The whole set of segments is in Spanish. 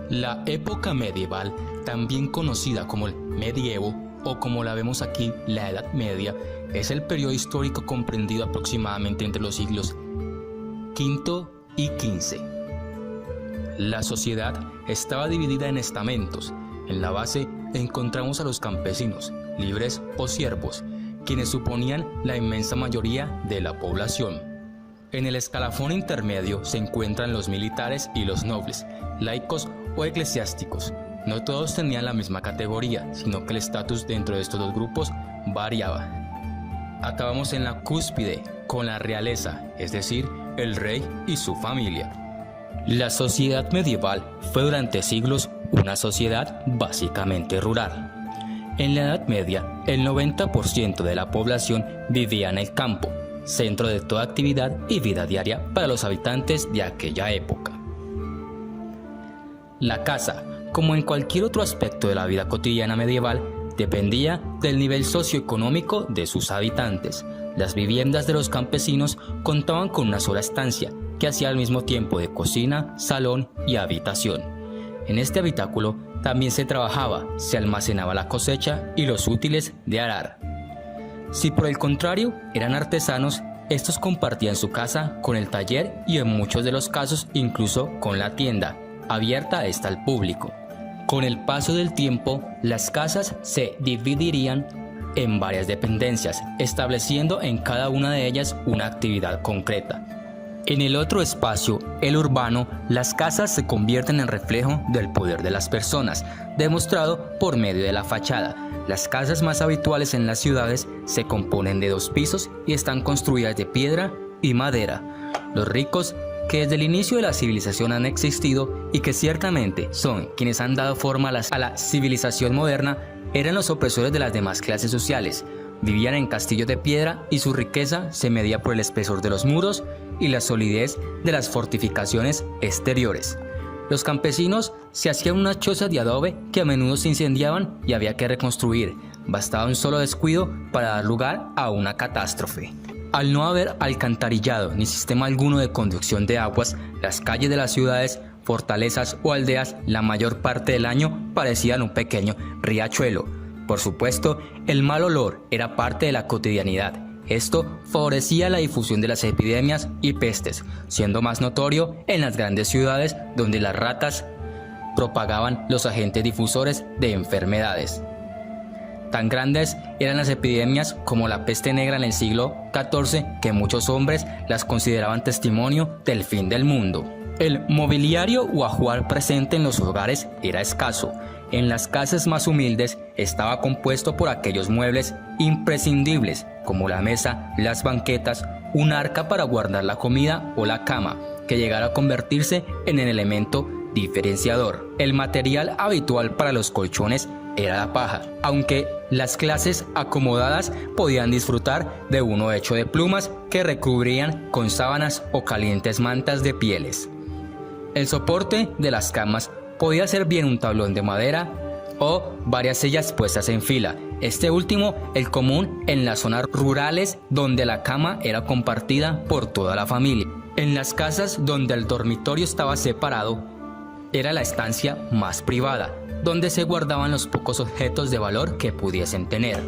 La época medieval, también conocida como el medievo o como la vemos aquí, la Edad Media, es el periodo histórico comprendido aproximadamente entre los siglos V y XV. La sociedad estaba dividida en estamentos. En la base encontramos a los campesinos, libres o siervos, quienes suponían la inmensa mayoría de la población. En el escalafón intermedio se encuentran los militares y los nobles, laicos o eclesiásticos. No todos tenían la misma categoría, sino que el estatus dentro de estos dos grupos variaba. Acabamos en la cúspide con la realeza, es decir, el rey y su familia. La sociedad medieval fue durante siglos una sociedad básicamente rural. En la Edad Media, el 90% de la población vivía en el campo, centro de toda actividad y vida diaria para los habitantes de aquella época. La casa, como en cualquier otro aspecto de la vida cotidiana medieval, dependía del nivel socioeconómico de sus habitantes. Las viviendas de los campesinos contaban con una sola estancia, que hacía al mismo tiempo de cocina, salón y habitación. En este habitáculo también se trabajaba, se almacenaba la cosecha y los útiles de arar. Si por el contrario eran artesanos, estos compartían su casa con el taller y en muchos de los casos incluso con la tienda, abierta esta al público. Con el paso del tiempo, las casas se dividirían en varias dependencias, estableciendo en cada una de ellas una actividad concreta. En el otro espacio, el urbano, las casas se convierten en reflejo del poder de las personas, demostrado por medio de la fachada. Las casas más habituales en las ciudades se componen de 2 pisos y están construidas de piedra y madera. Los ricos, que desde el inicio de la civilización han existido y que ciertamente son quienes han dado forma a la civilización moderna, eran los opresores de las demás clases sociales. Vivían en castillos de piedra y su riqueza se medía por el espesor de los muros y la solidez de las fortificaciones exteriores. Los campesinos se hacían unas chozas de adobe que a menudo se incendiaban y había que reconstruir. Bastaba un solo descuido para dar lugar a una catástrofe. Al no haber alcantarillado ni sistema alguno de conducción de aguas, las calles de las ciudades, fortalezas o aldeas la mayor parte del año parecían un pequeño riachuelo. Por supuesto, el mal olor era parte de la cotidianidad. Esto favorecía la difusión de las epidemias y pestes, siendo más notorio en las grandes ciudades donde las ratas propagaban los agentes difusores de enfermedades. Tan grandes eran las epidemias como la peste negra en el siglo XIV que muchos hombres las consideraban testimonio del fin del mundo. El mobiliario o ajuar presente en los hogares era escaso. En las casas más humildes estaba compuesto por aquellos muebles imprescindibles como la mesa, las banquetas, un arca para guardar la comida o la cama, que llegara a convertirse en el elemento diferenciador. El material habitual para los colchones era la paja, aunque las clases acomodadas podían disfrutar de uno hecho de plumas que recubrían con sábanas o calientes mantas de pieles. El soporte de las camas podía ser bien un tablón de madera o varias sillas puestas en fila. Este último, el común en las zonas rurales donde la cama era compartida por toda la familia. En las casas donde el dormitorio estaba separado, era la estancia más privada, donde se guardaban los pocos objetos de valor que pudiesen tener.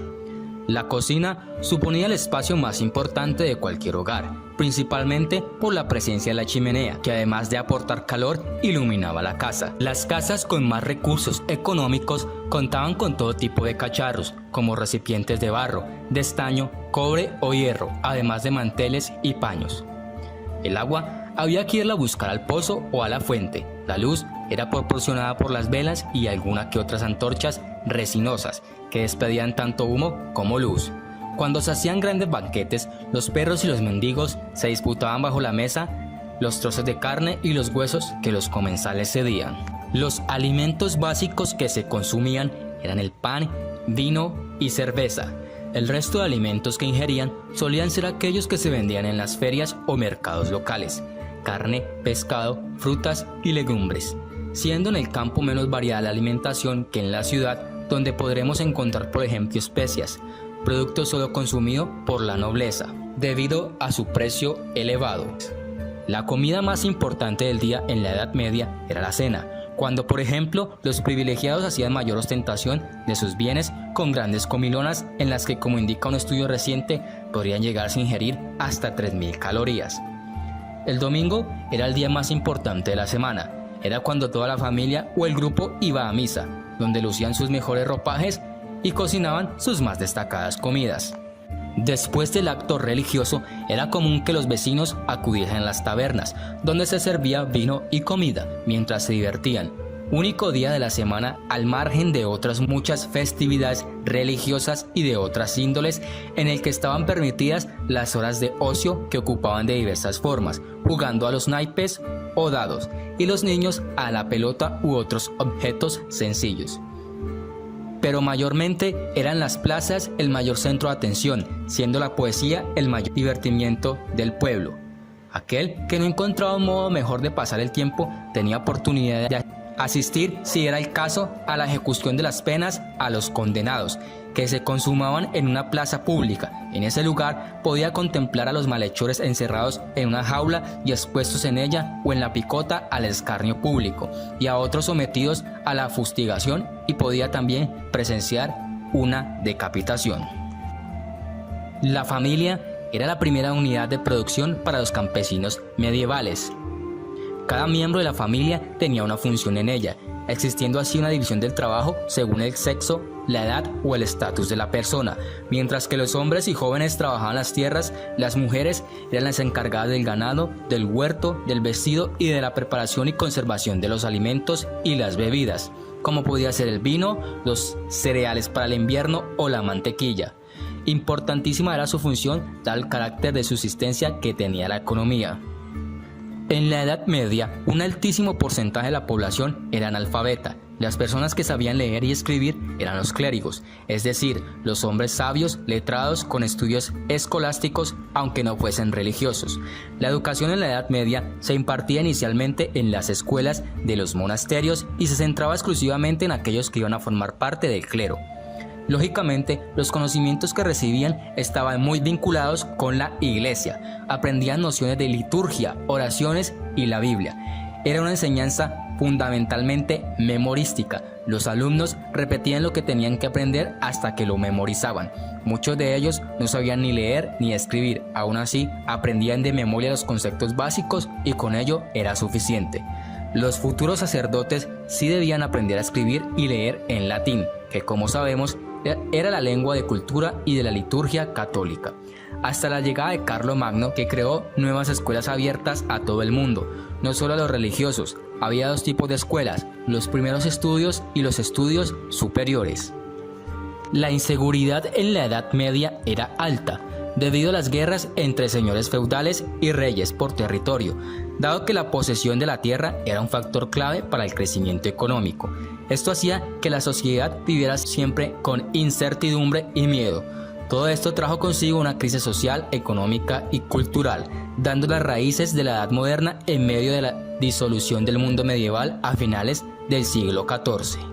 La cocina suponía el espacio más importante de cualquier hogar, principalmente por la presencia de la chimenea, que además de aportar calor, iluminaba la casa. Las casas con más recursos económicos contaban con todo tipo de cacharros, como recipientes de barro, de estaño, cobre o hierro, además de manteles y paños. El agua había que irla a buscar al pozo o a la fuente. La luz era proporcionada por las velas y alguna que otras antorchas resinosas que despedían tanto humo como luz. Cuando se hacían grandes banquetes, los perros y los mendigos se disputaban bajo la mesa los trozos de carne y los huesos que los comensales cedían. Los alimentos básicos que se consumían eran el pan, vino y cerveza. El resto de alimentos que ingerían solían ser aquellos que se vendían en las ferias o mercados locales: carne, pescado, frutas y legumbres, siendo en el campo menos variada la alimentación que en la ciudad, donde podremos encontrar por ejemplo especias, producto solo consumido por la nobleza, debido a su precio elevado. La comida más importante del día en la Edad Media era la cena, cuando por ejemplo los privilegiados hacían mayor ostentación de sus bienes con grandes comilonas en las que, como indica un estudio reciente, podrían llegar a ingerir hasta 3000 calorías. El domingo era el día más importante de la semana, era cuando toda la familia o el grupo iba a misa, donde lucían sus mejores ropajes y cocinaban sus más destacadas comidas. Después del acto religioso, era común que los vecinos acudiesen a las tabernas, donde se servía vino y comida mientras se divertían. Único día de la semana, al margen de otras muchas festividades religiosas y de otras índoles, en el que estaban permitidas las horas de ocio que ocupaban de diversas formas, jugando a los naipes o dados, y los niños a la pelota u otros objetos sencillos. Pero mayormente eran las plazas el mayor centro de atención, siendo la poesía el mayor divertimiento del pueblo. Aquel que no encontraba un modo mejor de pasar el tiempo tenía oportunidad de asistir, si era el caso, a la ejecución de las penas a los condenados, que se consumaban en una plaza pública. En ese lugar podía contemplar a los malhechores encerrados en una jaula y expuestos en ella o en la picota al escarnio público, y a otros sometidos a la fustigación, y podía también presenciar una decapitación. La familia era la primera unidad de producción para los campesinos medievales. Cada miembro de la familia tenía una función en ella, existiendo así una división del trabajo según el sexo, la edad o el estatus de la persona. Mientras que los hombres y jóvenes trabajaban las tierras, las mujeres eran las encargadas del ganado, del huerto, del vestido y de la preparación y conservación de los alimentos y las bebidas, como podía ser el vino, los cereales para el invierno o la mantequilla. Importantísima era su función, dado el carácter de subsistencia que tenía la economía. En la Edad Media, un altísimo porcentaje de la población era analfabeta. Las personas que sabían leer y escribir eran los clérigos, es decir, los hombres sabios, letrados, con estudios escolásticos, aunque no fuesen religiosos. La educación en la Edad Media se impartía inicialmente en las escuelas de los monasterios y se centraba exclusivamente en aquellos que iban a formar parte del clero. Lógicamente, los conocimientos que recibían estaban muy vinculados con la iglesia. Aprendían nociones de liturgia, oraciones y la Biblia. Era una enseñanza fundamentalmente memorística. Los alumnos repetían lo que tenían que aprender hasta que lo memorizaban. Muchos de ellos no sabían ni leer ni escribir. Aún así, aprendían de memoria los conceptos básicos y con ello era suficiente. Los futuros sacerdotes sí debían aprender a escribir y leer en latín, que, como sabemos, era la lengua de cultura y de la liturgia católica. Hasta la llegada de Carlomagno, que creó nuevas escuelas abiertas a todo el mundo, no solo a los religiosos. Había dos tipos de escuelas: los primeros estudios y los estudios superiores. La inseguridad en la Edad Media era alta, debido a las guerras entre señores feudales y reyes por territorio, dado que la posesión de la tierra era un factor clave para el crecimiento económico. Esto hacía que la sociedad viviera siempre con incertidumbre y miedo. Todo esto trajo consigo una crisis social, económica y cultural, dando las raíces de la Edad Moderna en medio de la disolución del mundo medieval a finales del siglo XIV.